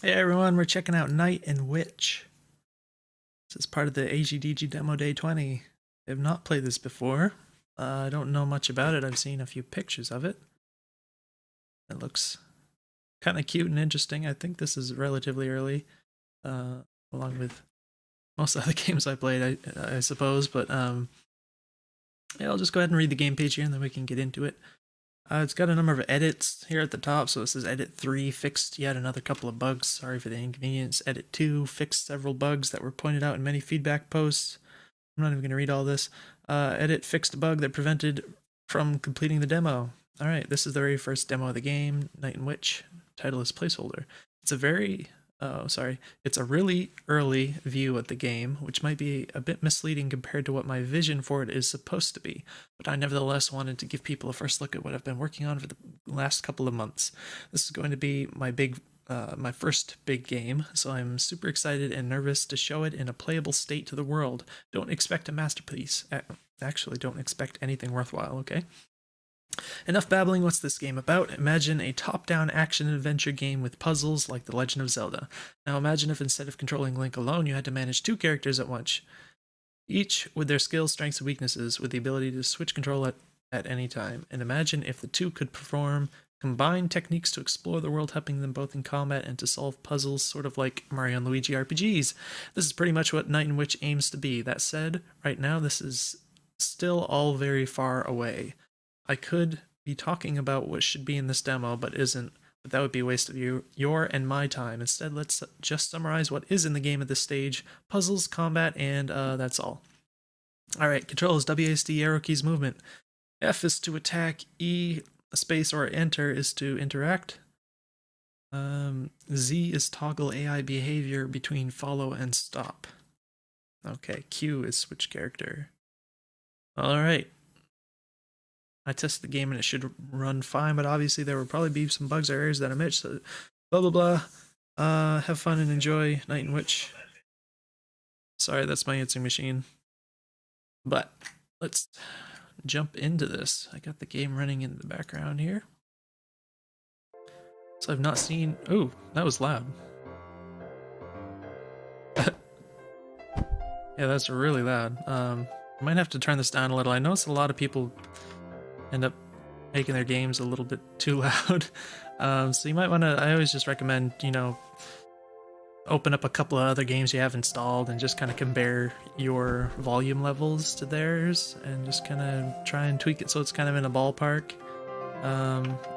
Hey everyone, we're checking out Knight and Witch. This is part of the AGDG Demo Day 20. I have not played this before. I don't know much about it. I've seen a few pictures of it. It looks kind of cute and interesting. I think this is relatively early, along with most of the games I played, I suppose. But yeah, I'll just go ahead and read the game page here and then we can get into it. It's got a number of edits here at the top. So it says Edit 3 fixed yet another couple of bugs. Sorry for the inconvenience. Edit 2 fixed several bugs that were pointed out in many feedback posts. I'm not even going to read all this. Edit fixed a bug that prevented from completing the demo. Alright, this is the very first demo of the game, Knight and Witch. Title is placeholder. It's a it's a really early view of the game, which might be a bit misleading compared to what my vision for it is supposed to be, but I nevertheless wanted to give people a first look at what I've been working on for the last couple of months. This is going to be my first big game, so I'm super excited and nervous to show it in a playable state to the world. Don't expect a masterpiece. Actually, don't expect anything worthwhile, okay? Enough babbling, what's this game about? Imagine a top-down action-adventure game with puzzles like The Legend of Zelda. Now imagine if instead of controlling Link alone, you had to manage two characters at once, each with their skills, strengths, and weaknesses, with the ability to switch control at any time. And imagine if the two could perform combined techniques to explore the world, helping them both in combat and to solve puzzles, sort of like Mario and Luigi RPGs. This is pretty much what Knight and Witch aims to be. That said, right now this is still all very far away. I could be talking about what should be in this demo, but isn't. But that would be a waste of your and my time. Instead, let's just summarize what is in the game at this stage: puzzles, combat, and that's all. Alright, controls: WASD, arrow keys, movement. F is to attack, E, space, or enter is to interact. Z is toggle AI behavior between follow and stop. Okay, Q is switch character. Alright. I tested the game and it should run fine, but obviously there will probably be some bugs or errors that I missed, so blah blah blah. Have fun and enjoy Knight and Witch. Sorry, that's my answering machine. But let's jump into this. I got the game running in the background here. So I've not seen... Oh, that was loud. Yeah, that's really loud. I might have to turn this down a little. I noticed a lot of people end up making their games a little bit too loud. So you might want to... I always just recommend, open up a couple of other games you have installed and just kind of compare your volume levels to theirs and just kind of try and tweak it so it's kind of in a ballpark.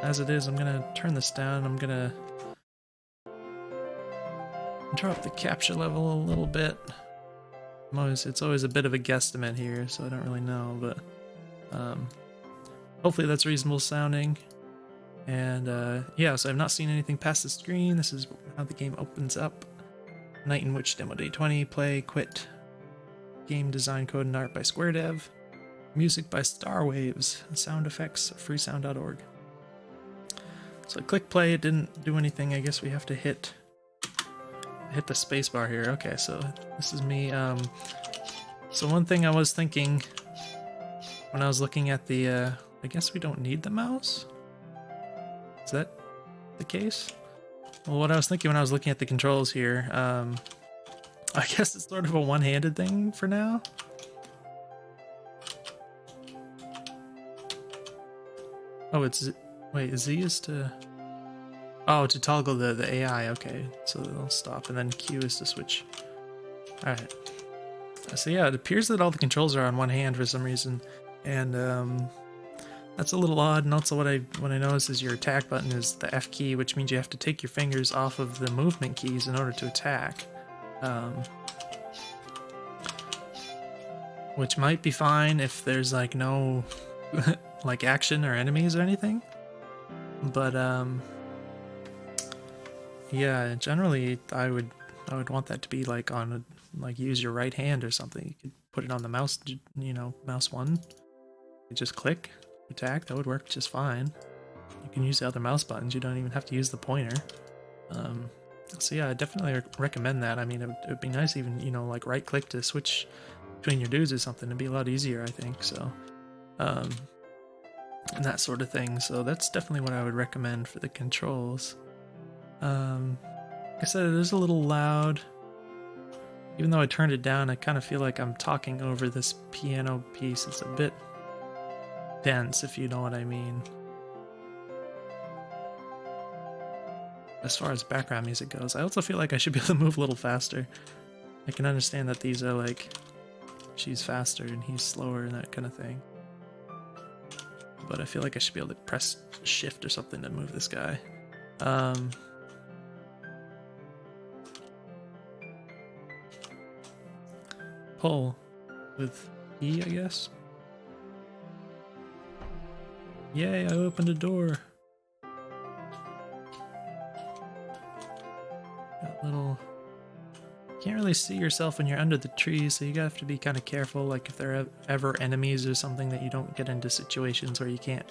As it is, I'm going to turn this down. I'm going to drop the capture level a little bit. It's always a bit of a guesstimate here, so I don't really know, but hopefully that's reasonable sounding. And yeah, so I've not seen anything past the screen. This is how the game opens up. Knight and Witch Demo Day 20, play, quit. Game design, code, and art by Square Dev. Music by Starwaves. Sound effects, freesound.org. So I click play, it didn't do anything. I guess we have to hit the spacebar here. Okay, so this is me. So one thing I was thinking when I was looking at the, I guess we don't need the mouse? Is that the case? Well, what I was thinking when I was looking at the controls here, I guess it's sort of a one-handed thing for now. Oh, wait, Z is to... Oh, to toggle the AI, okay. So they'll stop, and then Q is to switch. Alright. So yeah, it appears that all the controls are on one hand for some reason, and that's a little odd. And also what I noticed is your attack button is the F key, which means you have to take your fingers off of the movement keys in order to attack. Which might be fine if there's like no like action or enemies or anything. But yeah, generally I would want that to be like on like use your right hand or something. You could put it on the mouse, mouse 1. You just click, attack, that would work just fine. You can use the other mouse buttons, you don't even have to use the pointer. So yeah, I definitely recommend that. I mean, it would be nice even, like right click to switch between your dudes or something. It'd be a lot easier, I think, so. And that sort of thing, so that's definitely what I would recommend for the controls. I said, it is a little loud. Even though I turned it down, I kind of feel like I'm talking over this piano piece. It's a bit dense, if you know what I mean. As far as background music goes, I also feel like I should be able to move a little faster. I can understand that these are like, she's faster and he's slower and that kind of thing. But I feel like I should be able to press shift or something to move this guy. Pull with E, I guess. Yay, I opened a door. Got little... Can't really see yourself when you're under the trees, so you have to be kind of careful, like if there are ever enemies or something, that you don't get into situations where you can't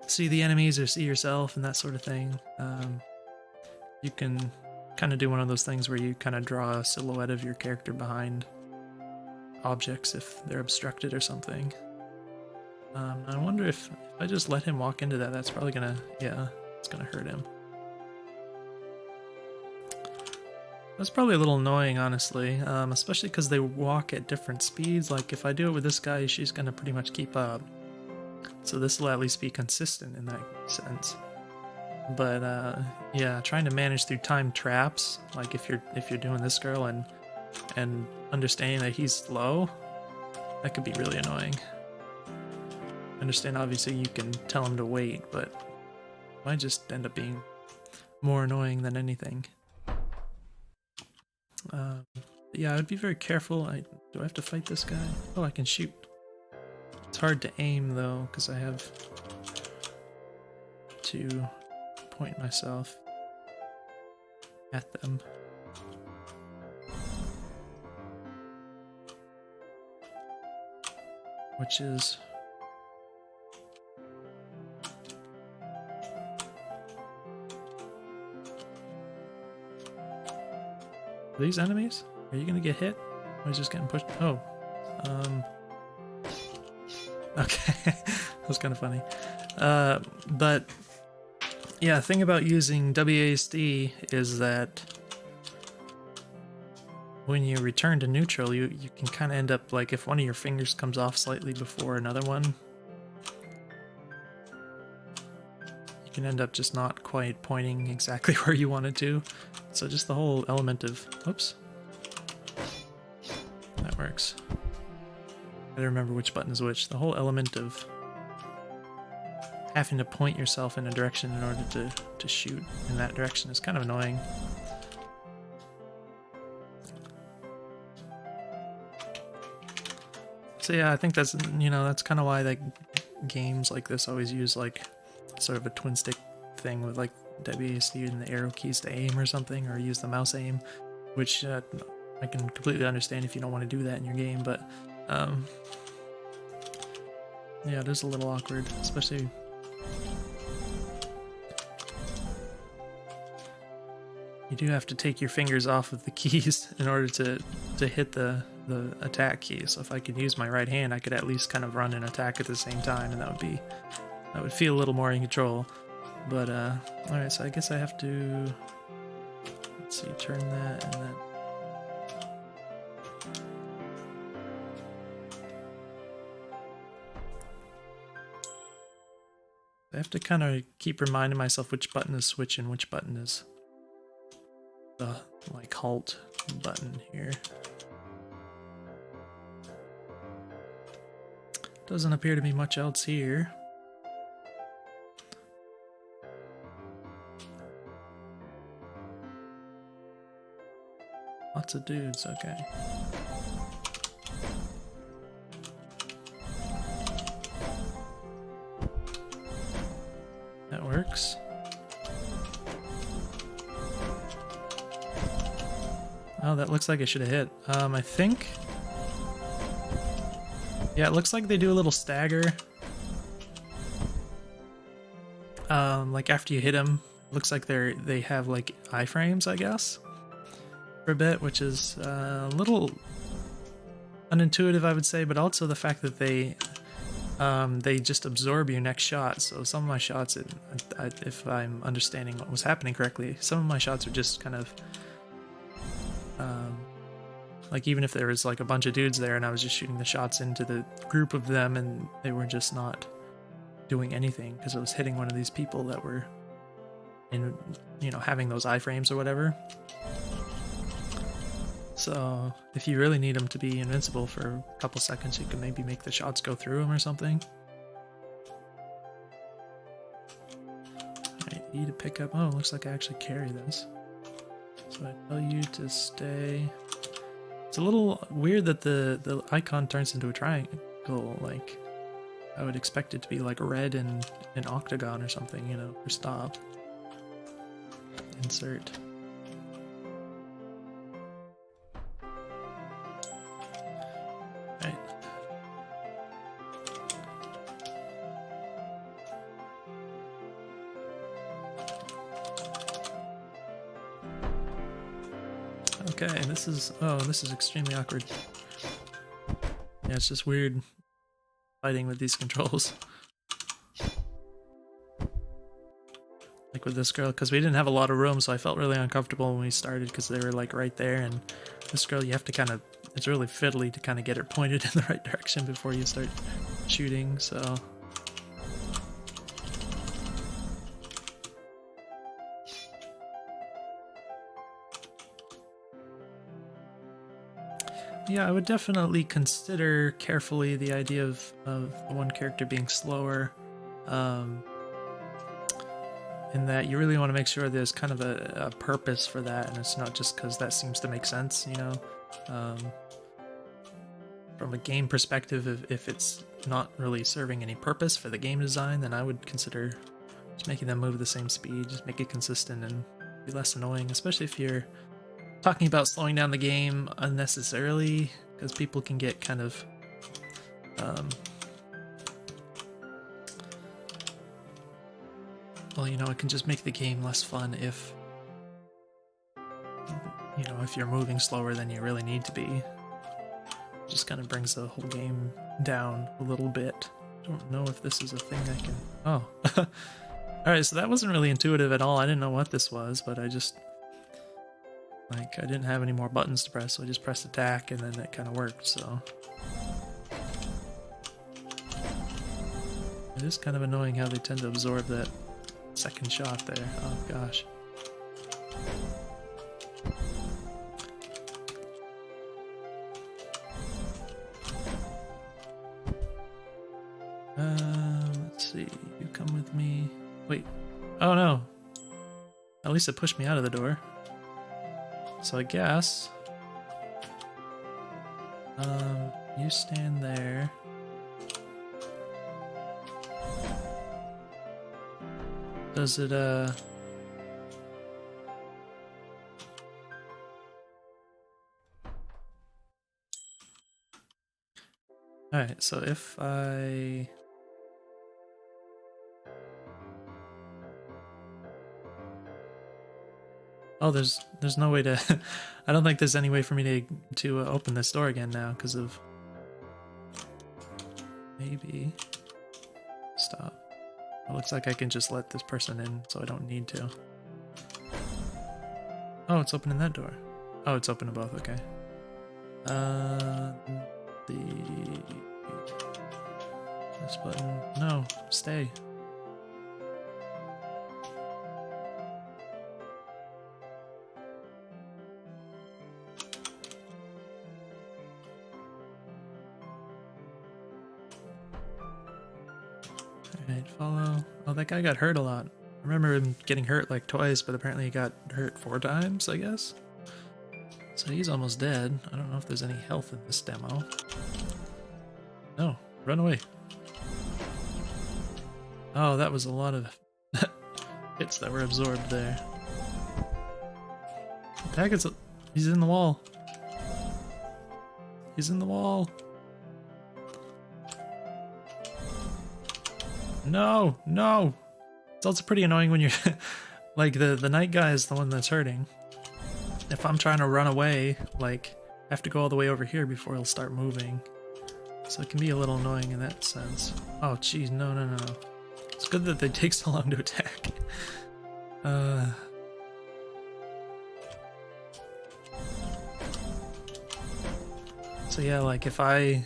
see the enemies or see yourself and that sort of thing. You can kind of do one of those things where you kind of draw a silhouette of your character behind objects if they're obstructed or something. I wonder if I just let him walk into that, that's probably gonna, yeah, it's gonna hurt him. That's probably a little annoying, honestly, especially because they walk at different speeds. Like, if I do it with this guy, she's going to pretty much keep up. So this will at least be consistent in that sense. But, yeah, trying to manage through time traps, like if you're doing this girl and understanding that he's slow, that could be really annoying. I understand, obviously, you can tell him to wait, but it might just end up being more annoying than anything. Yeah, I'd be very careful. Do I have to fight this guy? Oh, I can shoot. It's hard to aim though, because I have to point myself at them. Which is... Are these enemies? Are you gonna get hit? Or is just getting pushed? Oh. Okay. That was kind of funny. But yeah, the thing about using WASD is that when you return to neutral, you can kind of end up like if one of your fingers comes off slightly before another one, you can end up just not quite pointing exactly where you wanted to. So just the whole element of, oops, that works. I don't remember which button is which. The whole element of having to point yourself in a direction in order to shoot in that direction is kind of annoying. So yeah, I think that's, you know, that's kind of why like games like this always use like sort of a twin stick thing with like WASD and the arrow keys to aim or something, or use the mouse aim, which I can completely understand if you don't want to do that in your game, but yeah, it is a little awkward, especially you do have to take your fingers off of the keys in order to hit the attack key. So if I could use my right hand, I could at least kind of run and attack at the same time, and that would feel a little more in control. But alright, so I guess I have to, let's see, turn that and then I have to kind of keep reminding myself which button is switch and which button is the like halt button here. Doesn't appear to be much else here. Lots of dudes, okay. That works. Oh, that looks like it should have hit. I think... Yeah, it looks like they do a little stagger. Like after you hit them, looks like they have like iframes, I guess, for a bit, which is a little unintuitive, I would say, but also the fact that they just absorb your next shot. So some of my shots, if I'm understanding what was happening correctly, some of my shots are just kind of Like, even if there was like a bunch of dudes there and I was just shooting the shots into the group of them and they were just not doing anything because it was hitting one of these people that were in, you know, having those iframes or whatever. So if you really need them to be invincible for a couple seconds, you can maybe make the shots go through them or something. Alright, E to pick up. Oh, looks like I actually carry this. So I tell you to stay. It's a little weird that the icon turns into a triangle. Like, I would expect it to be like red and an octagon or something, you know, for stop. Insert. Right. Okay, this is extremely awkward. Yeah, it's just weird fighting with these controls. Like with this girl, because we didn't have a lot of room, so I felt really uncomfortable when we started because they were like right there, and this girl, you have to kind of, it's really fiddly to kind of get her pointed in the right direction before you start shooting, so. Yeah, I would definitely consider carefully the idea of one character being slower. In that you really want to make sure there's kind of a purpose for that, and it's not just because that seems to make sense, you know. From a game perspective, if it's not really serving any purpose for the game design, then I would consider just making them move the same speed, just make it consistent and be less annoying, especially if you're talking about slowing down the game unnecessarily, because people can get kind of well, you know, it can just make the game less fun if, you know, if you're moving slower than you really need to be. It just kind of brings the whole game down a little bit. Don't know if this is a thing I can... Oh. Alright, so that wasn't really intuitive at all. I didn't know what this was, but I just... Like, I didn't have any more buttons to press, so I just pressed attack, and then it kind of worked, so... It is kind of annoying how they tend to absorb that second shot there. Oh gosh. Let's see. You come with me. Wait. Oh no. At least it pushed me out of the door. So I guess. You stand there. Does it, Alright, so if I... Oh, there's no way to... I don't think there's any way for me to open this door again now, because of... Maybe... Stop. It looks like I can just let this person in, so I don't need to. Oh, it's opening that door. Oh, it's open to both, okay. This button... No, stay. Alright, follow. Oh, that guy got hurt a lot. I remember him getting hurt like twice, but apparently he got hurt 4 times, I guess? So he's almost dead. I don't know if there's any health in this demo. No, run away. Oh, that was a lot of hits that were absorbed there. He's in the wall. He's in the wall. No, no. It's also pretty annoying when you're like the night guy is the one that's hurting. If I'm trying to run away, like I have to go all the way over here before he'll start moving. So it can be a little annoying in that sense. Oh jeez, no, no, no, no. It's good that they take so long to attack. So yeah, like if I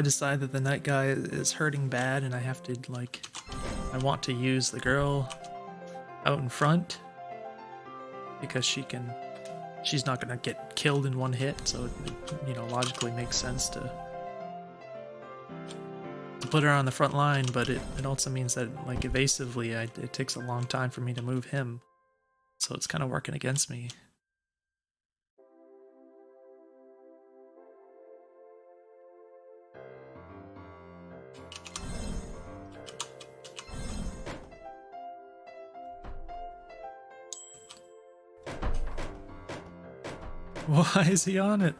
decide that the night guy is hurting bad and I have to like I want to use the girl out in front because she's not gonna get killed in one hit, so it logically makes sense to put her on the front line, but it also means that like evasively it takes a long time for me to move him, so it's kind of working against me. Why is he on it?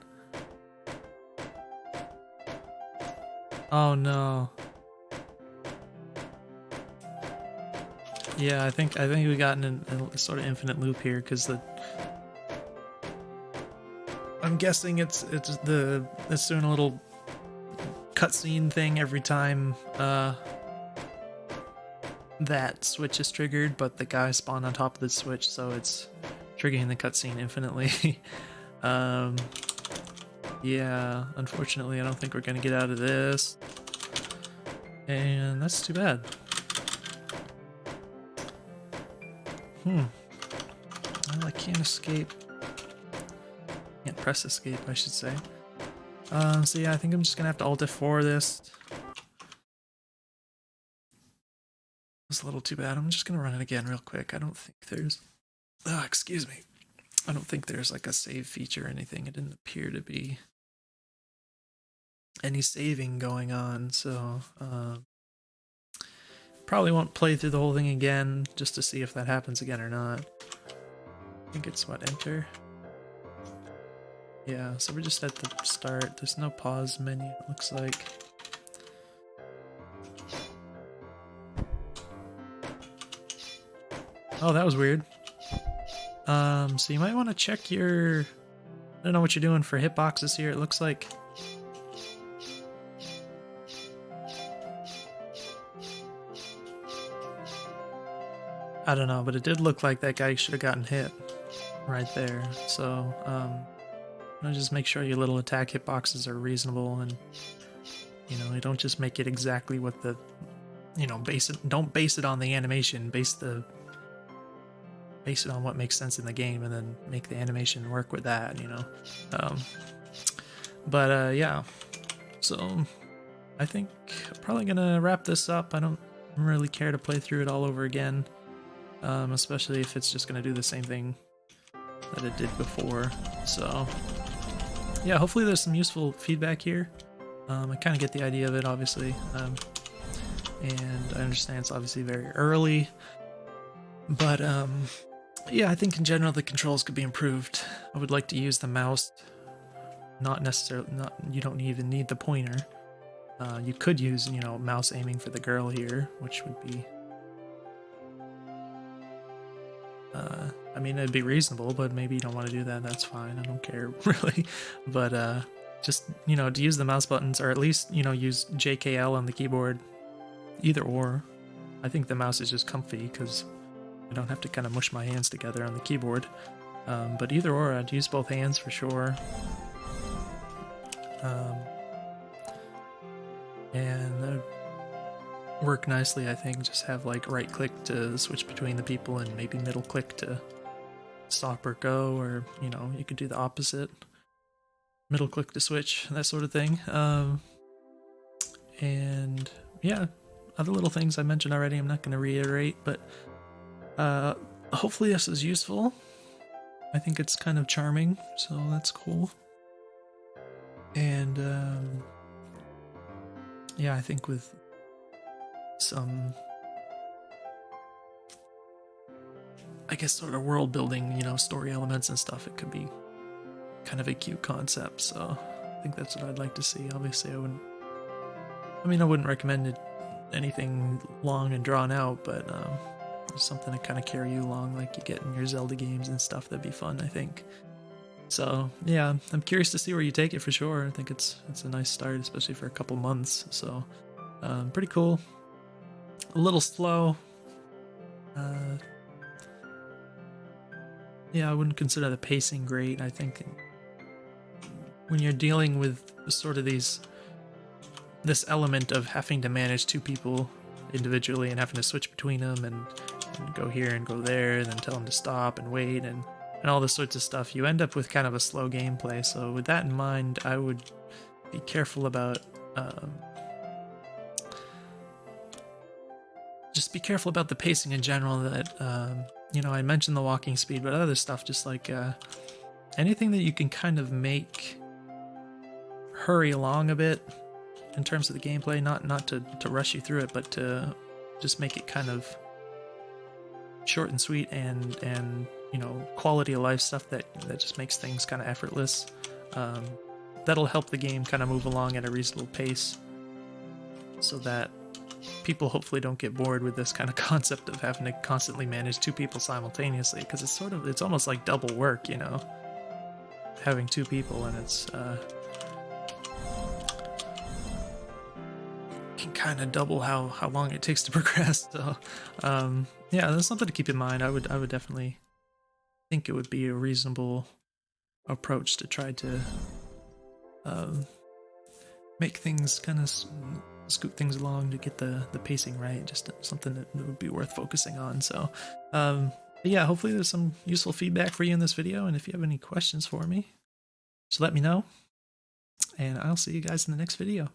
Oh no. Yeah, I think we got in a sort of infinite loop here because I'm guessing it's doing a little cutscene thing every time that switch is triggered, but the guy spawned on top of the switch, so it's triggering the cutscene infinitely. Yeah, unfortunately, I don't think we're gonna get out of this, and that's too bad. Well, I can't escape. Can't press escape, I should say. So yeah, I think I'm just gonna have to Alt F4 this. It's a little too bad. I'm just gonna run it again real quick. I don't think there's... excuse me. I don't think there's like a save feature or anything. It didn't appear to be any saving going on, so probably won't play through the whole thing again just to see if that happens again or not. I think it's what, enter? Yeah, so we're just at the start. There's no pause menu, it looks like. Oh, that was weird. So you might want to check your... I don't know what you're doing for hitboxes here. It looks like... I don't know, but it did look like that guy should have gotten hit right there. So, just make sure your little attack hitboxes are reasonable, and you don't just make it exactly what the, don't base it on the animation, base it on what makes sense in the game, and then make the animation work with that, yeah, so I think I'm probably gonna wrap this up. I don't really care to play through it all over again, especially if it's just gonna do the same thing that it did before. So yeah, hopefully there's some useful feedback here. I kind of get the idea of it, obviously, and I understand it's obviously very early, but yeah, I think in general the controls could be improved. I would like to use the mouse, you don't even need the pointer. You could use, mouse aiming for the girl here, which would be, I mean, it'd be reasonable, but maybe you don't want to do that, that's fine, I don't care, really. But, just, to use the mouse buttons, or at least, use JKL on the keyboard, either or. I think the mouse is just comfy, because I don't have to kind of mush my hands together on the keyboard. But either or, I'd use both hands for sure. And that would work nicely, I think. Just have like right click to switch between the people, and maybe middle click to stop or go, or you could do the opposite. Middle click to switch, that sort of thing. And yeah, other little things I mentioned already, I'm not going to reiterate, but hopefully this is useful. I think it's kind of charming, so that's cool. And yeah, I think with some, I guess, sort of world building, story elements and stuff, it could be kind of a cute concept. So I think that's what I'd like to see. Obviously, I wouldn't recommend anything long and drawn out, but something to kind of carry you along like you get in your Zelda games and stuff. That'd be fun, I think. So yeah, I'm curious to see where you take it for sure. I think it's a nice start, especially for a couple months. So pretty cool. A little slow. Yeah, I wouldn't consider the pacing great. I think when you're dealing with sort of this element of having to manage two people individually and having to switch between them and go here and go there and then tell them to stop and wait and all this sorts of stuff, you end up with kind of a slow gameplay. So with that in mind, I would be careful about just be careful about the pacing in general. That you know, I mentioned the walking speed, but other stuff, just like anything that you can kind of make hurry along a bit in terms of the gameplay, not to rush you through it, but to just make it kind of short and sweet and you know, quality of life stuff that just makes things kind of effortless. That'll help the game kind of move along at a reasonable pace, so that people hopefully don't get bored with this kind of concept of having to constantly manage two people simultaneously, because it's almost like double work, you know, having two people, and it's can kind of double how long it takes to progress. So yeah, that's something to keep in mind. I would definitely think it would be a reasonable approach to try to make things kind of scoot things along to get the pacing right. Just something that would be worth focusing on. So yeah, hopefully there's some useful feedback for you in this video, and if you have any questions for me, just let me know, and I'll see you guys in the next video.